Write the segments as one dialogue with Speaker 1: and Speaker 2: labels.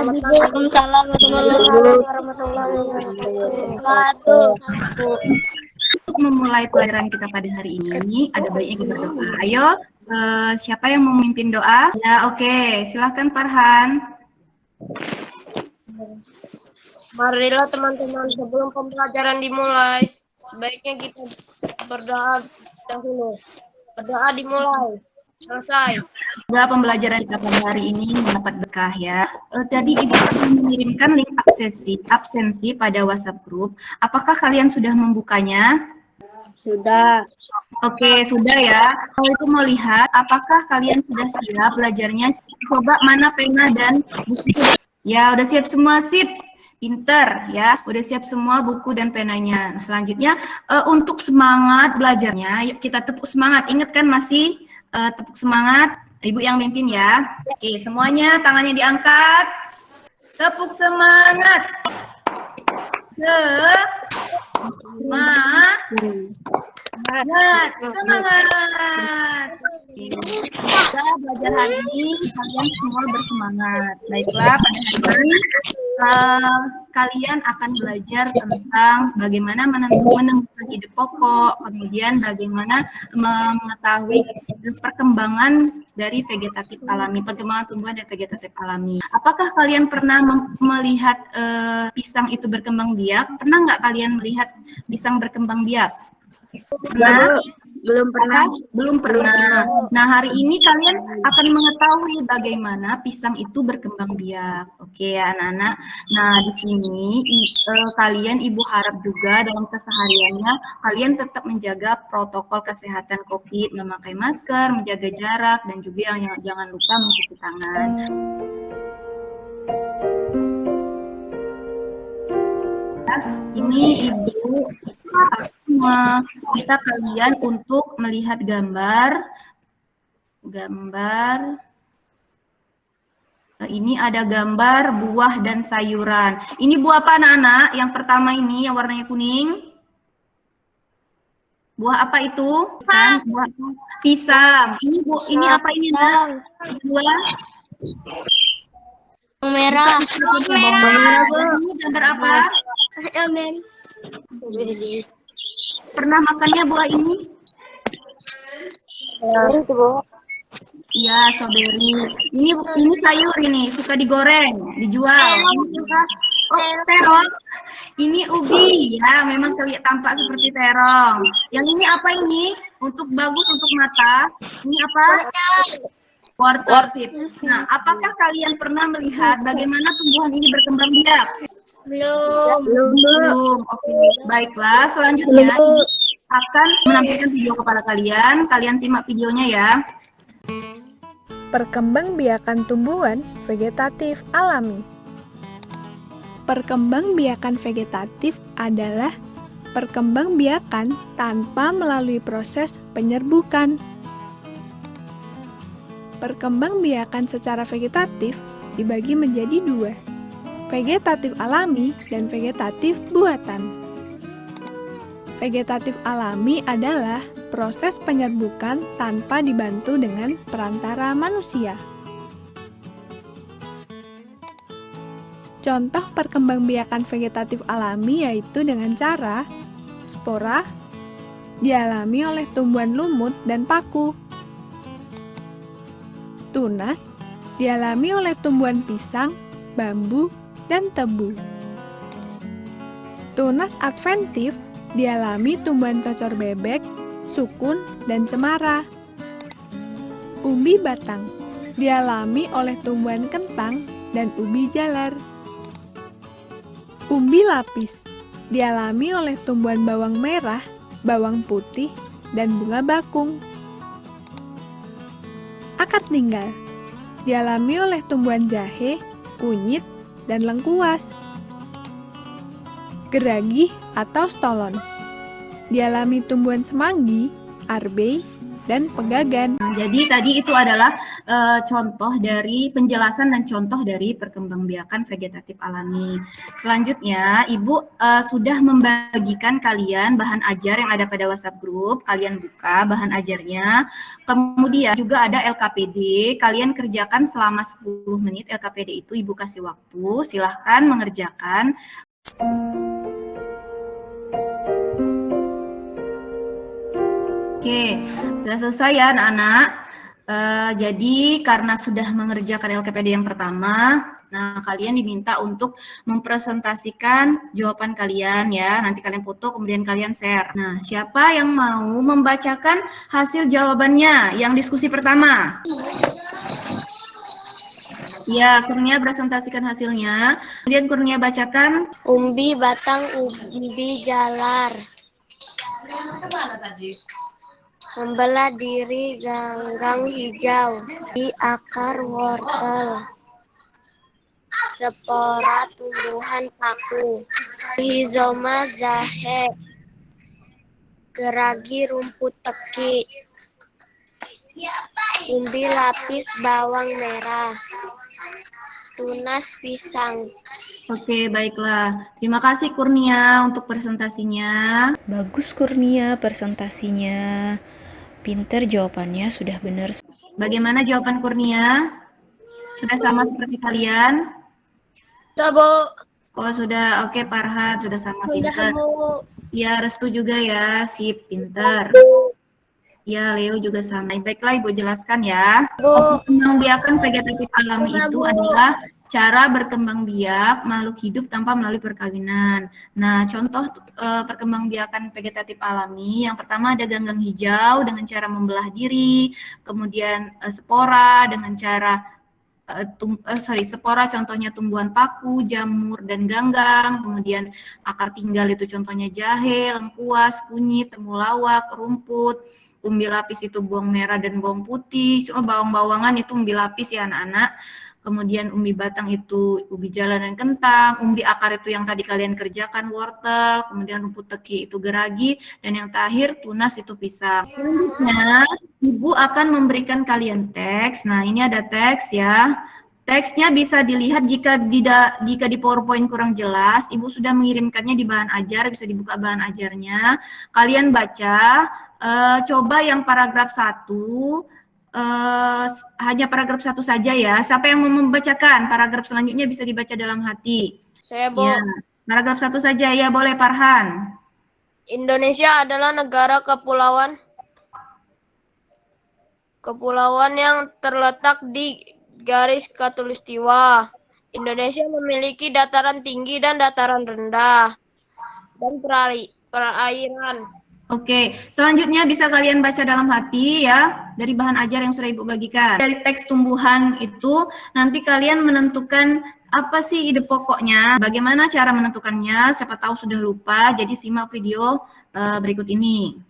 Speaker 1: Waalaikumsalam warahmatullahi wabarakatuh.
Speaker 2: Untuk memulai pelajaran kita pada hari ini, ada baiknya kita berdoa. Ayo, siapa yang mau memimpin doa? Ya, oke. Silahkan Farhan.
Speaker 1: Marilah teman-teman, sebelum pembelajaran dimulai, sebaiknya kita berdoa dahulu. Berdoa dimulai. Selesai.
Speaker 2: Semoga pembelajaran kita pada hari ini mendapat berkah ya. Jadi Ibu akan mengirimkan link absensi pada WhatsApp group. Apakah kalian sudah membukanya?
Speaker 1: Sudah.
Speaker 2: Oke, sudah ya. Kalau itu mau lihat, apakah kalian sudah siap belajarnya? Coba mana pena dan buku. Ya, udah siap semua, sip. Pinter ya, udah siap semua buku dan penanya. Selanjutnya, untuk semangat belajarnya, yuk kita tepuk semangat. Ingat kan masih tepuk semangat, Ibu yang mimpin ya. Oke, semuanya tangannya diangkat. Tepuk semangat. Semangat. Semoga belajar hari ini kalian semua bersemangat. Baiklah, pada hari ini kalian akan belajar tentang bagaimana menemukan ide pokok, kemudian bagaimana mengetahui perkembangan dari vegetatif alami, perkembangan tumbuhan dan vegetatif alami. Apakah kalian pernah melihat pisang itu berkembang biak? Pernah nggak kalian melihat pisang berkembang biak? Pernah?
Speaker 1: Belum pernah.
Speaker 2: Belum pernah. Nah, hari ini kalian akan mengetahui bagaimana pisang itu berkembang biak. Oke ya, anak-anak. Nah, di sini kalian Ibu harap juga dalam kesehariannya kalian tetap menjaga protokol kesehatan COVID, memakai masker, menjaga jarak, dan juga jangan lupa mencuci tangan. Ini Ibu meminta kalian untuk melihat gambar. Ini ada gambar buah dan sayuran. Ini buah apa anak-anak? Yang pertama ini yang warnanya kuning. Buah apa itu? Kan buah pisang. Ini apa ini nak? Buah
Speaker 1: Merah.
Speaker 2: Ini gambar apa? Pernah makannya buah ini? Iya, strawberry. Ini sayur ini, suka digoreng, dijual. Terong. Ini ubi, ya, memang tampak seperti terong. Yang ini apa ini? Untuk bagus untuk mata. Ini apa? Wortel. Sip. Nah, apakah kalian pernah melihat bagaimana tumbuhan ini berkembang biak? Belum. Oke, baiklah. Selanjutnya akan menampilkan video kepada kalian. Kalian simak videonya ya.
Speaker 3: Perkembangbiakan tumbuhan vegetatif alami. Perkembangbiakan vegetatif adalah perkembangbiakan tanpa melalui proses penyerbukan. Perkembangbiakan secara vegetatif dibagi menjadi dua, vegetatif alami dan vegetatif buatan. Vegetatif alami adalah proses penyerbukan tanpa dibantu dengan perantara manusia. Contoh perkembangbiakan vegetatif alami yaitu dengan cara spora dialami oleh tumbuhan lumut dan paku. Tunas dialami oleh tumbuhan pisang, bambu, dan tebu. Tunas adventif dialami tumbuhan cocor bebek, sukun, dan cemara. Ubi batang dialami oleh tumbuhan kentang dan ubi jalar. Umbi lapis dialami oleh tumbuhan bawang merah, bawang putih, dan bunga bakung. Akar tinggal dialami oleh tumbuhan jahe, kunyit, dan lengkuas. Geragi atau stolon dialami tumbuhan semanggi, arbei, dan pegagan.
Speaker 2: Nah, jadi tadi itu adalah contoh dari penjelasan dan contoh dari perkembangbiakan vegetatif alami. Selanjutnya, Ibu sudah membagikan kalian bahan ajar yang ada pada WhatsApp group. Kalian buka bahan ajarnya. Kemudian juga ada LKPD. Kalian kerjakan selama 10 menit. LKPD itu Ibu kasih waktu. Silahkan mengerjakan. Oke, sudah selesai ya anak-anak. Jadi karena sudah mengerjakan LKPD yang pertama, nah kalian diminta untuk mempresentasikan jawaban kalian ya. Nanti kalian foto, kemudian kalian share. Nah, siapa yang mau membacakan hasil jawabannya? Yang diskusi pertama. Ya, Kurnia presentasikan hasilnya. Kemudian Kurnia bacakan.
Speaker 1: Umbi batang umbi jalar. Membelah diri ganggang hijau di akar wortel. Spora tumbuhan paku. Rhizoma jahe. Geragi rumput teki. Umbi lapis bawang merah. Tunas pisang.
Speaker 2: Oke, baiklah. Terima kasih Kurnia untuk presentasinya.
Speaker 4: Bagus Kurnia presentasinya. Pinter jawabannya, sudah benar.
Speaker 2: Bagaimana jawaban Kurnia? Sudah sama seperti kalian?
Speaker 1: Sudah, Bu.
Speaker 2: Oh, sudah. Oke, Farhan sudah sama pinter. Ya, Restu juga ya. Sip, pinter. Ya, Leo juga sama. Baiklah, Ibu jelaskan ya. Perkembangbiakan vegetatif alami itu adalah cara berkembang biak makhluk hidup tanpa melalui perkawinan. Nah, contoh perkembangbiakan vegetatif alami, yang pertama ada ganggang hijau dengan cara membelah diri, kemudian spora dengan cara spora contohnya tumbuhan paku, jamur, dan ganggang, kemudian akar tinggal itu contohnya jahe, lengkuas, kunyit, temulawak, rumput, umbi lapis itu bawang merah dan bawang putih, cuma bawang-bawangan itu umbi lapis ya anak-anak. Kemudian umbi batang itu ubi jalar dan kentang, umbi akar itu yang tadi kalian kerjakan wortel, kemudian rumput teki itu geragi, dan yang terakhir tunas itu pisang. Selanjutnya, Ibu akan memberikan kalian teks. Nah, ini ada teks ya. Teksnya bisa dilihat jika di PowerPoint kurang jelas, Ibu sudah mengirimkannya di bahan ajar, bisa dibuka bahan ajarnya. Kalian baca, coba yang paragraf 1, hanya paragraf 1 saja ya. Siapa yang mau membacakan? Paragraf selanjutnya bisa dibaca dalam hati.
Speaker 1: Saya, Bu.
Speaker 2: Ya, paragraf 1 saja ya, boleh Farhan.
Speaker 1: Indonesia adalah negara kepulauan yang terletak di garis khatulistiwa. Indonesia memiliki dataran tinggi dan dataran rendah dan perairan.
Speaker 2: Oke, selanjutnya bisa kalian baca dalam hati ya, dari bahan ajar yang sudah Ibu bagikan. Dari teks tumbuhan itu, nanti kalian menentukan apa sih ide pokoknya, bagaimana cara menentukannya, siapa tahu sudah lupa, jadi simak video berikut ini.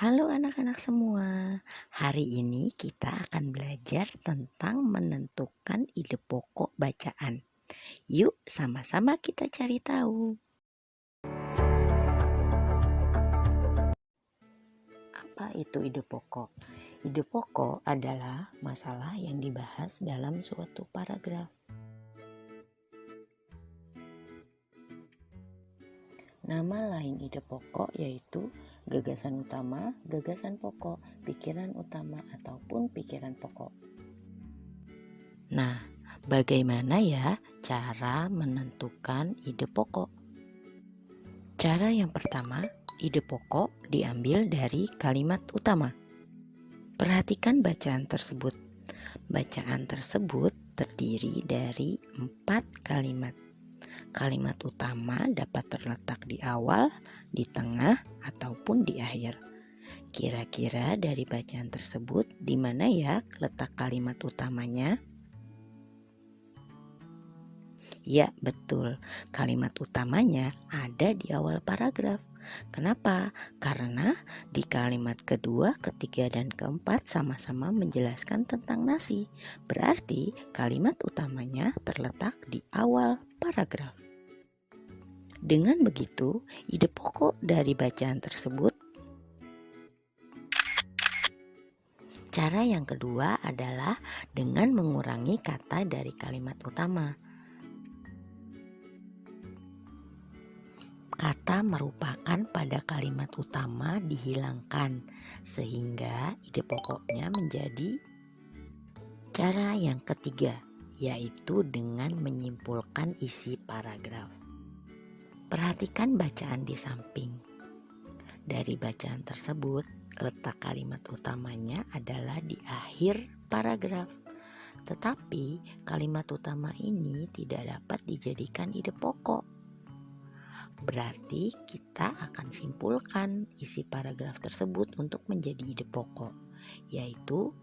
Speaker 4: Halo anak-anak semua, hari ini kita akan belajar tentang menentukan ide pokok bacaan. Yuk sama-sama kita cari tahu. Apa itu ide pokok? Ide pokok adalah masalah yang dibahas dalam suatu paragraf. Nama lain ide pokok yaitu gagasan utama, gagasan pokok, pikiran utama, ataupun pikiran pokok. Nah, bagaimana ya cara menentukan ide pokok? Cara yang pertama, ide pokok diambil dari kalimat utama. Perhatikan bacaan tersebut. Bacaan tersebut terdiri dari 4 kalimat. Kalimat utama dapat terletak di awal, di tengah, ataupun di akhir. Kira-kira dari bacaan tersebut di mana ya letak kalimat utamanya? Ya, betul. Kalimat utamanya ada di awal paragraf. Kenapa? Karena di kalimat kedua, ketiga, dan keempat sama-sama menjelaskan tentang nasi. Berarti kalimat utamanya terletak di awal paragraf. Dengan begitu, ide pokok dari bacaan tersebut Cara yang kedua adalah dengan mengurangi kata dari kalimat utama. Kata merupakan pada kalimat utama dihilangkan, sehingga ide pokoknya menjadi cara yang ketiga, yaitu dengan menyimpulkan isi paragraf. Perhatikan bacaan di samping. Dari bacaan tersebut, letak kalimat utamanya adalah di akhir paragraf. Tetapi kalimat utama ini tidak dapat dijadikan ide pokok. Berarti kita akan simpulkan isi paragraf tersebut untuk menjadi ide pokok, yaitu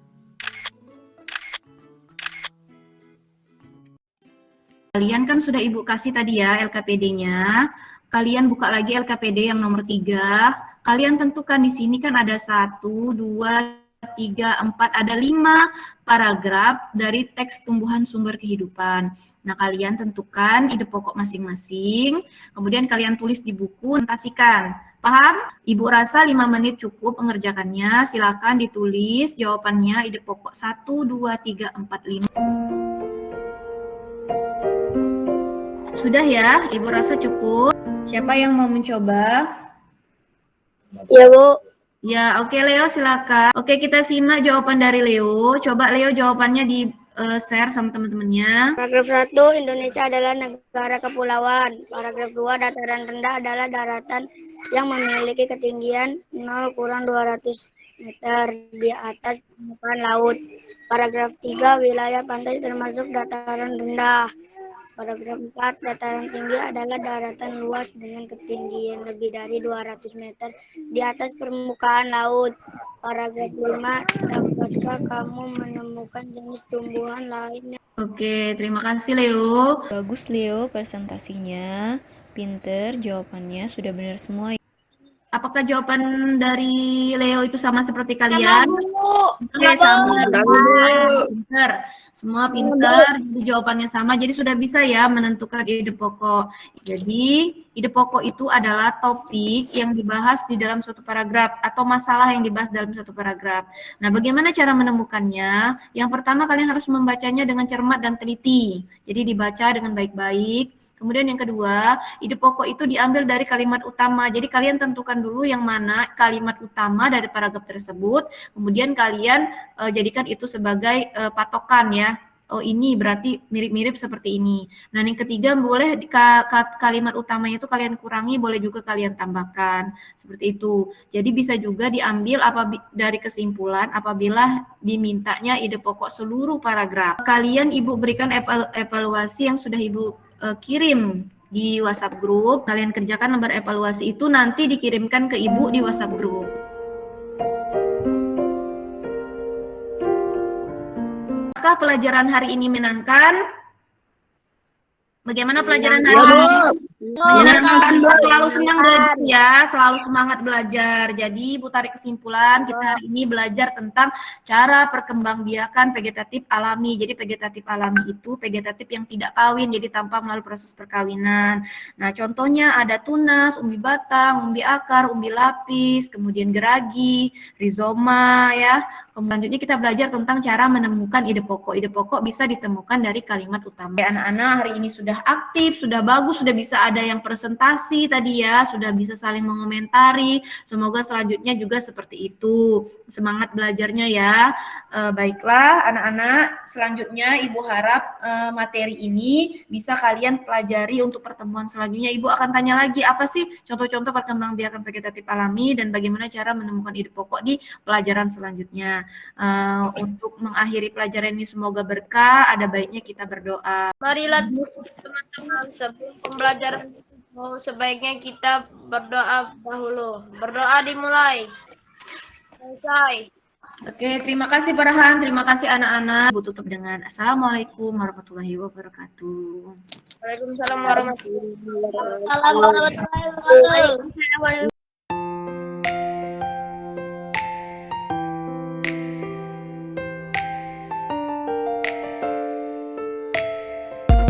Speaker 2: kalian kan sudah Ibu kasih tadi ya LKPD-nya. Kalian buka lagi LKPD yang nomor 3. Kalian tentukan di sini kan ada 1, 2, 3, 4, ada 5 paragraf dari teks tumbuhan sumber kehidupan. Nah, kalian tentukan ide pokok masing-masing, kemudian kalian tulis di buku, presentasikan. Paham? Ibu rasa 5 menit cukup mengerjakannya. Silakan ditulis jawabannya ide pokok 1, 2, 3, 4, 5. Sudah ya? Ibu rasa cukup. Siapa yang mau mencoba?
Speaker 1: Ya, Bu.
Speaker 2: Ya, oke Leo silakan. Oke, kita simak jawaban dari Leo. Coba Leo jawabannya di share sama teman-temannya.
Speaker 1: Paragraf 1, Indonesia adalah negara kepulauan. Paragraf 2, dataran rendah adalah daratan yang memiliki ketinggian 0-200 meter di atas permukaan laut. Paragraf 3, wilayah pantai termasuk dataran rendah. Paragraf 4, dataran tinggi adalah daratan luas dengan ketinggian lebih dari 200 meter di atas permukaan laut. Paragraf 5, dapatkah kamu menemukan jenis tumbuhan lain?
Speaker 2: Oke, terima kasih Leo.
Speaker 5: Bagus Leo presentasinya, pinter jawabannya, sudah benar semua.
Speaker 2: Apakah jawaban dari Leo itu sama seperti kalian? Oke,
Speaker 1: Sama,
Speaker 2: sama. Pinter. Semua pinter, jadi jawabannya sama. Jadi sudah bisa ya menentukan ide pokok. Jadi ide pokok itu adalah topik yang dibahas di dalam suatu paragraf atau masalah yang dibahas dalam suatu paragraf. Nah, bagaimana cara menemukannya? Yang pertama kalian harus membacanya dengan cermat dan teliti. Jadi dibaca dengan baik-baik. Kemudian yang kedua, ide pokok itu diambil dari kalimat utama. Jadi kalian tentukan dulu yang mana kalimat utama dari paragraf tersebut. Kemudian kalian jadikan itu sebagai patokan ya. Oh, ini berarti mirip-mirip seperti ini. Nah, yang ketiga boleh kalimat utamanya itu kalian kurangi, boleh juga kalian tambahkan. Seperti itu. Jadi bisa juga diambil dari kesimpulan apabila dimintanya ide pokok seluruh paragraf. Kalian Ibu berikan evaluasi yang sudah Ibu kirim di WhatsApp grup. Kalian kerjakan lembar evaluasi itu nanti dikirimkan ke Ibu di WhatsApp grup. Apakah pelajaran hari ini menyenangkan? Bagaimana pelajaran hari ini? Menyenangkan, selalu senang belajar ya, selalu semangat belajar. Jadi Ibu tarik kesimpulan, kita hari ini belajar tentang cara perkembangbiakan vegetatif alami. Jadi vegetatif alami itu vegetatif yang tidak kawin, jadi tanpa melalui proses perkawinan. Nah, contohnya ada tunas, umbi batang, umbi akar, umbi lapis, kemudian geragi, rizoma ya. Selanjutnya kita belajar tentang cara menemukan ide pokok. Ide pokok bisa ditemukan dari kalimat utama. Anak-anak hari ini sudah aktif, sudah bagus, sudah bisa ada yang presentasi tadi ya, sudah bisa saling mengomentari. Semoga selanjutnya juga seperti itu. Semangat belajarnya ya. Baiklah anak-anak, selanjutnya Ibu harap materi ini bisa kalian pelajari untuk pertemuan selanjutnya. Ibu akan tanya lagi apa sih contoh-contoh perkembangbiakan vegetatif alami dan bagaimana cara menemukan ide pokok di pelajaran selanjutnya. Untuk mengakhiri pelajaran ini semoga berkah, ada baiknya kita berdoa.
Speaker 1: Marilah teman-teman, sebelum pembelajaran sebaiknya kita berdoa dahulu. Berdoa dimulai. Selesai.
Speaker 2: Oke, terima kasih Farhan, terima kasih anak-anak. Bu tutup dengan Assalamualaikum warahmatullahi wabarakatuh.
Speaker 1: Waalaikumsalam warahmatullahi wabarakatuh.